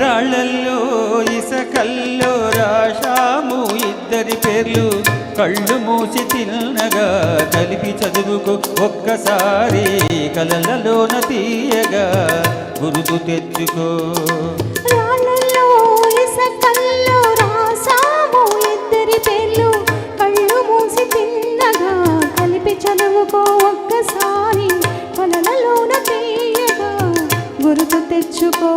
రాళ్ళల్లో ఇసకల్లో రాశాము ఇద్దరి పేర్లు కళ్ళు మూసి తిన్నగా కలిపి చదువుకో ఒక్కసారి కలలలోన తీయగా గుర్తు తెచ్చుకో. రాళ్ళల్లో ఇసకల్లో రాశాము ఇద్దరి పేర్లు కళ్ళు మూసి తిన్నగా కలిపి చదువుకో ఒక్కసారి కలలలోన తీయగా గుర్తు తెచ్చుకో.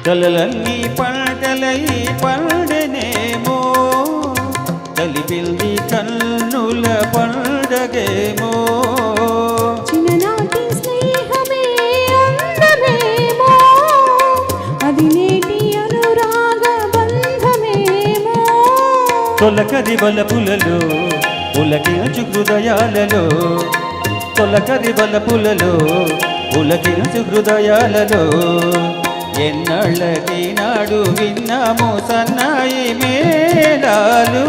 కలలన్నీ పంటలై పండనేమో కలిపింది కన్నుల పండగేమో. చిన్ననాటి స్నేహమే అందమేమో అది నేటి అనురాగ బంధమేమో. తొలకరి బలపులలో పులకించు హృదయాలలో తొలకరి బలపులలో పులకించు హృదయాలలో ఎన్నాళ్ళకి నాడు విన్నాము సన్నాయి మేళాలు.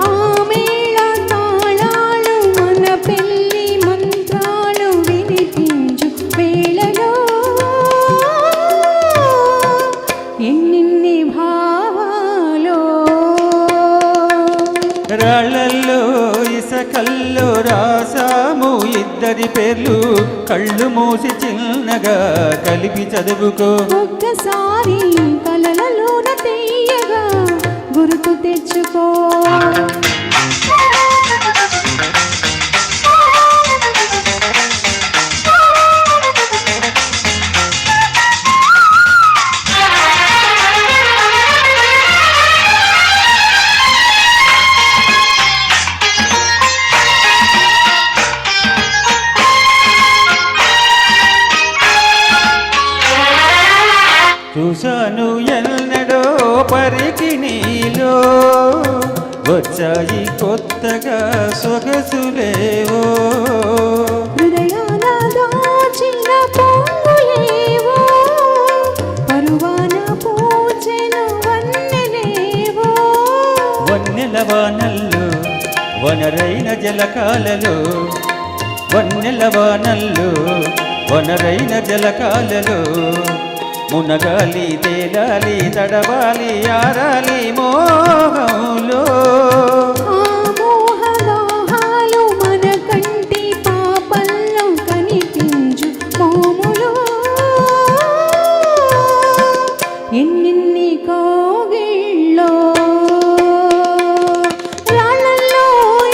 ఆ మేళ తాళాలు మన పెళ్లి మంత్రాలు వినిపించు వేళలో ఎన్నెన్ని భావాలో. రాళ్ళల్లో ఇసకల్లో రాసాము ఇద్దరి పేర్లు కళ్ళు మూసి చిన్నగా కలిపి చదువుకో ఒక్కసారి కలలలోన తీయగా గుర్తు తెచ్చుకో. చూశాను ఎన్నడో పరికి నీలో వచ్చాయి కొత్తగా సొగసులేవో. హృదయాన దాచిన పొంగులేవో పరువాన పూచెను వన్నెలేవో. వన్నెల వానల్లో వనరైన జలకాలలో వన్నెల వానల్లో వనరైన జలకాలలో మునగాలి తేలాలి తడవాలి ఆరాలి మోహంలో. ఆ మోహదాహాలు మన కంటి పాపల్లో కనిపించు మోములో ఎన్నెన్ని కోగిళ్ళో. రాళ్ళల్లో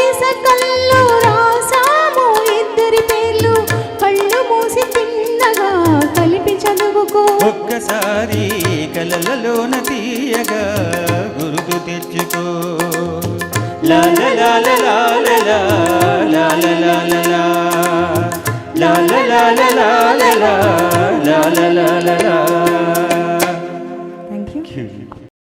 ఇసకల్లో రాసాము ఇద్దరి పేర్లు కళ్ళు మూసి తిన్నగా కలిపి చదువుకో ఒక్కసారి కలలలోన తీయగా గుర్తు తెచ్చుకో. లాల లాల లాల లాల లాల లాల లాల లాల లాల లాల లాల